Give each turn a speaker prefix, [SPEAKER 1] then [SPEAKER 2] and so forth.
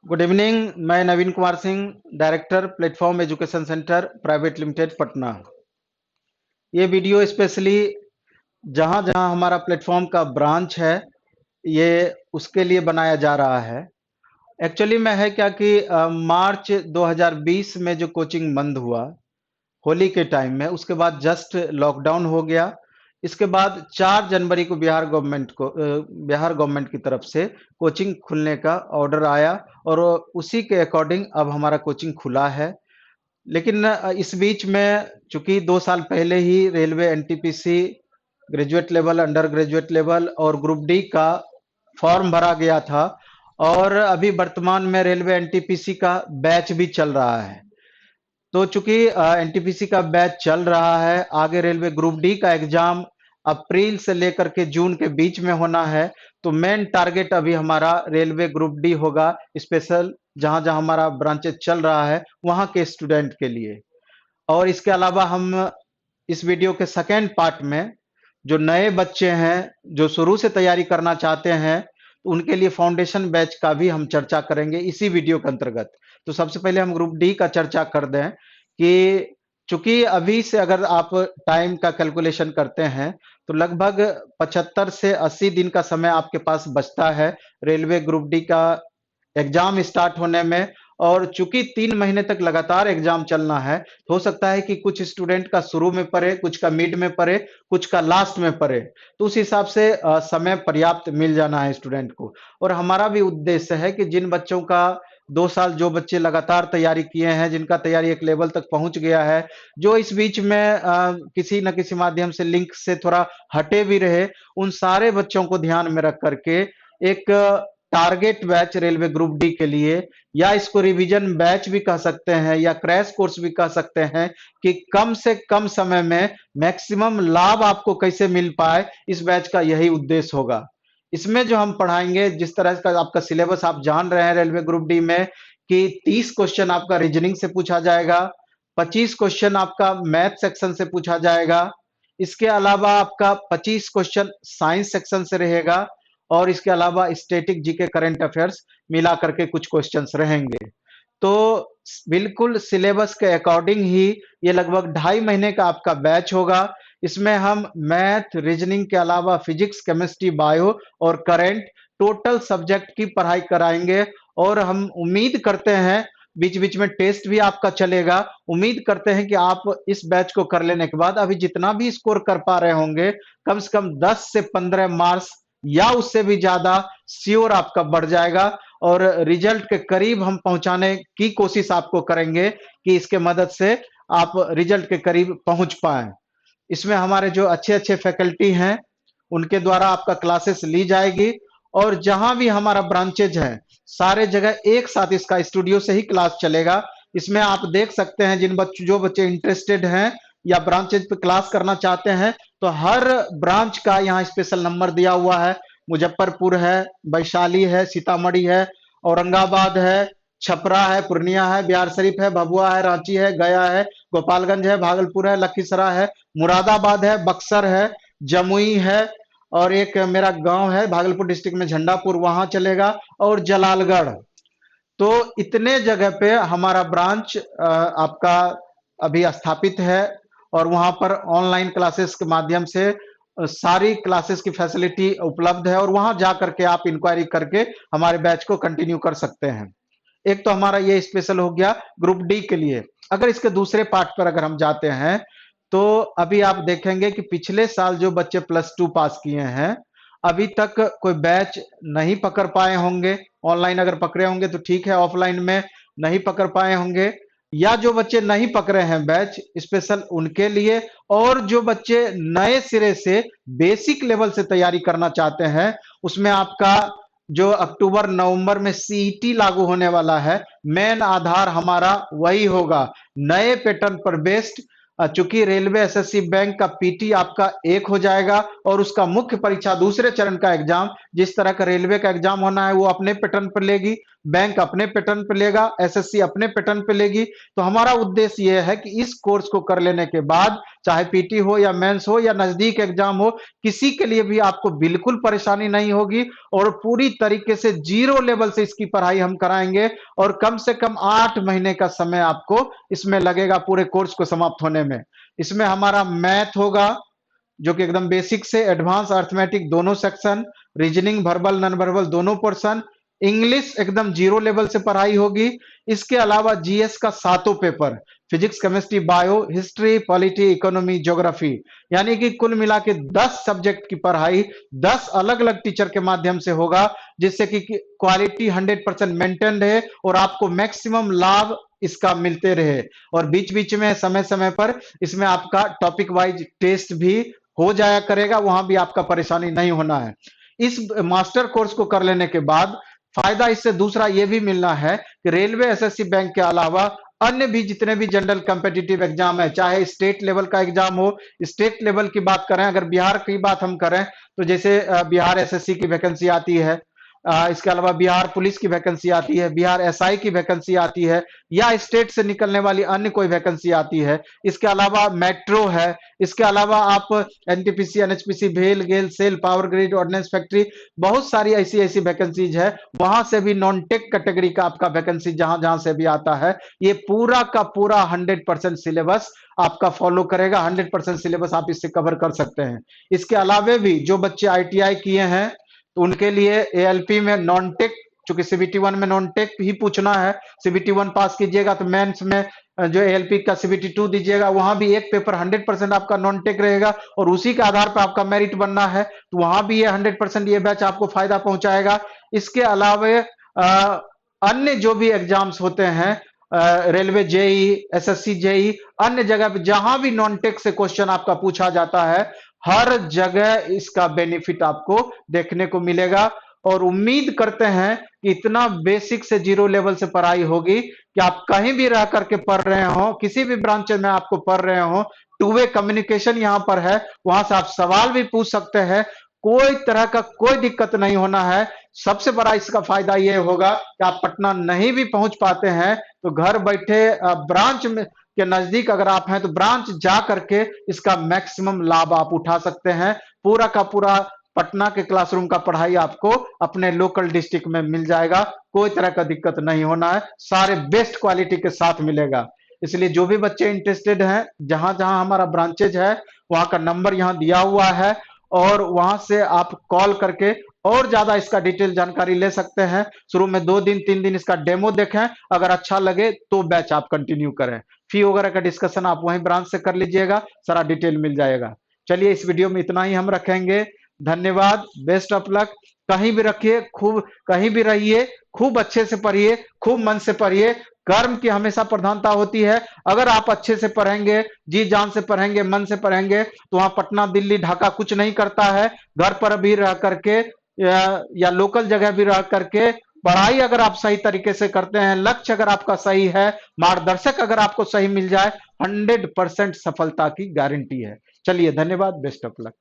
[SPEAKER 1] Good evening. मैं Naveen Kumar Singh, director platform education centre private limited Patna. ये video specially जहां जहां हमारा प्लेटफॉर्म का ब्रांच है, ये उसके लिए बनाया जा रहा है। एक्चुअली में है क्या कि मार्च 2020 में जो कोचिंग बंद हुआ होली के टाइम में, उसके बाद जस्ट लॉकडाउन हो गया। इसके बाद 4 जनवरी को बिहार गवर्नमेंट की तरफ से कोचिंग खुलने का ऑर्डर आया और उसी के अकॉर्डिंग अब हमारा कोचिंग खुला है। लेकिन इस बीच में चूंकि 2 साल पहले ही railway NTPC graduate level, under graduate level और ग्रुप डी का फॉर्म भरा गया था और अभी वर्तमान में रेलवे एनटीपीसी का बैच भी चल रहा है। तो चूंकि एनटीपीसी का बैच चल रहा है, आगे रेलवे ग्रुप डी का एग्जाम अप्रैल से लेकर के जून के बीच में होना है। तो मेन टारगेट अभी हमारा रेलवे ग्रुप डी होगा, स्पेशल जहां जहां हमारा ब्रांचेज चल रहा है वहां के स्टूडेंट के लिए। और इसके अलावा हम इस वीडियो के सेकेंड पार्ट में जो नए बच्चे हैं जो शुरू से तैयारी करना चाहते हैं, तो उनके लिए फाउंडेशन बैच का भी हम चर्चा करेंगे इसी वीडियो के अंतर्गत। तो सबसे पहले हम ग्रुप डी का चर्चा कर दें कि चूंकि अभी से अगर आप टाइम का कैलकुलेशन करते हैं तो लगभग 75 से 80 दिन का समय आपके पास बचता है रेलवे ग्रुप डी का एग्जाम स्टार्ट होने में। और चूंकि 3 महीने तक लगातार एग्जाम चलना है, तो हो सकता है कि कुछ स्टूडेंट का शुरू में पढ़े, कुछ का मिड में पढ़े, कुछ का लास्ट में पढ़े। तो उस हिसाब से समय पर्याप्त मिल जाना है स्टूडेंट को। और हमारा भी उद्देश्य है कि जिन बच्चों का 2 साल जो बच्चे लगातार तैयारी किए हैं, जिनका तैयारी एक लेवल तक पहुंच गया है, जो इस बीच में किसी न किसी माध्यम से लिंक से थोड़ा हटे भी रहे, उन सारे बच्चों को ध्यान में रख करके एक target batch railway group D के लिए, या इसको रिवीजन बैच भी कह सकते हैं या क्रैश कोर्स भी कह सकते हैं, कि कम से कम समय में मैक्सिमम लाभ आपको कैसे मिल पाए, इस बैच का यही उद्देश्य होगा। इसमें जो हम पढ़ाएंगे, जिस तरह का आपका सिलेबस आप जान रहे हैं रेलवे ग्रुप डी में, कि 30 क्वेश्चन आपका रीजनिंग से पूछा जाएगा, 25 क्वेश्चन आपका मैथ सेक्शन से पूछा जाएगा, इसके अलावा आपका 25 क्वेश्चन साइंस सेक्शन से रहेगा, और इसके अलावा स्टैटिक जीके करंट अफेयर्स मिला करके कुछ क्वेश्चंस रहेंगे। तो बिल्कुल सिलेबस के अकॉर्डिंग ही ये लगभग 2.5 महीने का आपका बैच होगा। इसमें हम मैथ, रीजनिंग के अलावा फिजिक्स, केमिस्ट्री, बायो और करंट टोटल सब्जेक्ट की पढ़ाई कराएंगे। और हम उम्मीद करते हैं बीच बीच में टेस्ट भी आपका चलेगा। उम्मीद करते हैं कि आप इस बैच को कर लेने के बाद अभी जितना भी स्कोर कर पा रहे होंगे, कम से कम 10 से 15 मार्क्स या उससे भी ज्यादा श्योर आपका बढ़ जाएगा। और रिजल्ट के करीब हम पहुंचाने की कोशिश आपको करेंगे कि इसके मदद से आप रिजल्ट के करीब पहुंच पाए। इसमें हमारे जो अच्छे अच्छे फैकल्टी हैं उनके द्वारा आपका क्लासेस ली जाएगी। और जहां भी हमारा ब्रांचेज है, सारे जगह एक साथ इसका स्टूडियो से ही क्लास चलेगा। इसमें आप देख सकते हैं जो बच्चे इंटरेस्टेड हैं या ब्रांचेज पे क्लास करना चाहते हैं, तो हर ब्रांच का यहाँ स्पेशल नंबर दिया हुआ है। मुजफ्फरपुर है, वैशाली है, सीतामढ़ी है, औरंगाबाद है, छपरा है, पूर्णिया है, बिहार शरीफ है, भभुआ है, रांची है, गया है, गोपालगंज है, भागलपुर है, लखीसराय है, मुरादाबाद है, बक्सर है, जमुई है, और एक मेरा गांव है भागलपुर डिस्ट्रिक्ट में झंडापुर, वहां चलेगा, और जलालगढ़। तो इतने जगह पे हमारा ब्रांच आपका अभी स्थापित है। और वहां पर ऑनलाइन क्लासेस के माध्यम से सारी क्लासेस की फैसिलिटी उपलब्ध है, और वहां जा करके आप इंक्वायरी करके हमारे बैच को कंटिन्यू कर सकते हैं। एक तो हमारा ये स्पेशल हो गया ग्रुप डी के लिए। अगर इसके दूसरे पार्ट पर अगर हम जाते हैं, तो अभी आप देखेंगे कि पिछले साल जो बच्चे +2 पास किए हैं, अभी तक कोई बैच नहीं पकड़ पाए होंगे। ऑनलाइन अगर पकड़े होंगे तो ठीक है, ऑफलाइन में नहीं पकड़ पाए होंगे। या जो बच्चे नहीं पकड़े हैं बैच, स्पेशल उनके लिए। और जो बच्चे नए सिरे से बेसिक लेवल से तैयारी करना चाहते हैं, उसमें आपका जो अक्टूबर नवंबर में सीईटी लागू होने वाला है, मेन आधार हमारा वही होगा, नए पैटर्न पर बेस्ड। चूंकि रेलवे एसएससी बैंक का पीटी आपका एक हो जाएगा, और उसका मुख्य परीक्षा दूसरे चरण का एग्जाम जिस तरह का रेलवे का एग्जाम होना है वो अपने पैटर्न पर लेगी। बैंक अपने पैटर्न पे लेगा, एसएससी अपने पैटर्न पे लेगी। तो हमारा उद्देश्य यह है कि इस कोर्स को कर लेने के बाद चाहे पीटी हो या मेंस हो या नजदीक एग्जाम हो, किसी के लिए भी आपको बिल्कुल परेशानी नहीं होगी और पूरी तरीके से जीरो लेवल से इसकी पढ़ाई हम कराएंगे और कम से कम 8 महीने का समय आपको इसमें लगेगा पूरे कोर्स को समाप्त होने में। इसमें हमारा मैथ होगा जो कि एकदम बेसिक से एडवांस अर्थमेटिक दोनों section, reasoning verbal non verbal दोनों पोर्शन, इंग्लिश एकदम जीरो लेवल से पढ़ाई होगी। इसके अलावा जीएस का 7 paper, physics chemistry bio history polity economy geography, यानी कि कुल मिला के 10 सब्जेक्ट की पढ़ाई 10 अलग अलग टीचर के माध्यम से होगा, जिससे कि क्वालिटी 100% मेंटेन्ड है और आपको मैक्सिमम लाभ इसका मिलते रहे। और बीच बीच में समय समय पर इसमें आपका टॉपिक वाइज टेस्ट भी हो जाया करेगा, वहां भी आपका परेशानी नहीं होना है। इस मास्टर कोर्स को कर लेने के बाद फायदा इससे दूसरा यह भी मिलना है कि रेलवे एसएससी बैंक के अलावा अन्य भी जितने भी जनरल कॉम्पिटिटिव एग्जाम है, चाहे स्टेट लेवल का एग्जाम हो, स्टेट लेवल की बात करें, अगर बिहार की बात हम करें तो जैसे बिहार एसएससी की वैकेंसी आती है, इसके अलावा बिहार पुलिस की वैकेंसी आती है, बिहार एसआई की वैकेंसी आती है, या स्टेट से निकलने वाली अन्य कोई वैकेंसी आती है। इसके अलावा मेट्रो है, इसके अलावा आप एनटीपीसी एनएचपीसी भेल GAIL SAIL power grid ordnance factory, बहुत सारी ऐसी ऐसी वैकेंसीज है, वहां से भी नॉन टेक कैटेगरी का आपका वैकेंसी जहां जहां से भी आता है, ये पूरा का पूरा 100% सिलेबस आपका फॉलो करेगा, 100% सिलेबस आप इससे कवर कर सकते हैं। इसके अलावा भी जो बच्चे आईटीआई किए हैं तो उनके लिए एएलपी में नॉन टेक, चूंकि सीबीटी 1 में नॉन टेक ही पूछना है, सीबीटी 1 पास कीजिएगा तो मेंस में जो एएलपी का सीबीटी 2 दीजिएगा, वहां भी एक पेपर 100% आपका नॉन टेक रहेगा और उसी के आधार पर आपका मेरिट बनना है, तो वहां भी ये 100% ये बैच आपको फायदा पहुंचाएगा। इसके अलावा अन्य जो भी एग्जाम्स होते हैं, रेलवे जेई, एसएससी जेई, अन्य जगह पे जहां भी नॉन टेक से क्वेश्चन आपका पूछा जाता है, हर जगह इसका बेनिफिट आपको देखने को मिलेगा। और उम्मीद करते हैं कि इतना बेसिक से जीरो लेवल से पढ़ाई होगी कि आप कहीं भी रह करके पढ़ रहे हो, किसी भी ब्रांच में आपको पढ़ रहे हो, टू वे कम्युनिकेशन यहां पर है, वहां से आप सवाल भी पूछ सकते हैं, कोई तरह का कोई दिक्कत नहीं होना है। सबसे बड़ा इसका फायदा यह होगा कि आप पटना नहीं भी पहुंच पाते हैं तो घर बैठे ब्रांच में के नजदीक अगर आप हैं तो ब्रांच जा करके इसका मैक्सिमम लाभ आप उठा सकते हैं। पूरा का पूरा पटना के क्लासरूम का पढ़ाई आपको अपने लोकल डिस्ट्रिक्ट में मिल जाएगा, कोई तरह का दिक्कत नहीं होना है, सारे बेस्ट क्वालिटी के साथ मिलेगा। इसलिए जो भी बच्चे इंटरेस्टेड हैं, जहां जहां हमारा ब्रांचेज है वहां का नंबर यहां दिया हुआ है और वहां से आप कॉल करके और ज्यादा इसका डिटेल जानकारी ले सकते हैं। शुरू में 2 दिन 3 दिन इसका डेमो देखें, अगर अच्छा लगे तो बैच आप कंटिन्यू करें। फी वगैरह का डिस्कशन आप वहीं ब्रांच से कर लीजिएगा, सारा डिटेल मिल जाएगा। चलिए इस वीडियो में इतना ही हम रखेंगे। धन्यवाद, बेस्ट ऑफ लक। कहीं भी रखिए, खूब कहीं भी रहिए, खूब अच्छे से पढ़िए, खूब मन से पढ़िए, कर्म की हमेशा प्रधानता होती है। अगर आप अच्छे से पढ़ेंगे, जी जान से पढ़ेंगे, मन से पढ़ेंगे तो वहां पटना दिल्ली ढाका कुछ नहीं करता है। घर पर भी रह करके या लोकल जगह भी रह करके पढ़ाई अगर आप सही तरीके से करते हैं, लक्ष्य अगर आपका सही है, मार्गदर्शक अगर आपको सही मिल जाए, 100% सफलता की गारंटी है। चलिए धन्यवाद, बेस्ट ऑफ लक।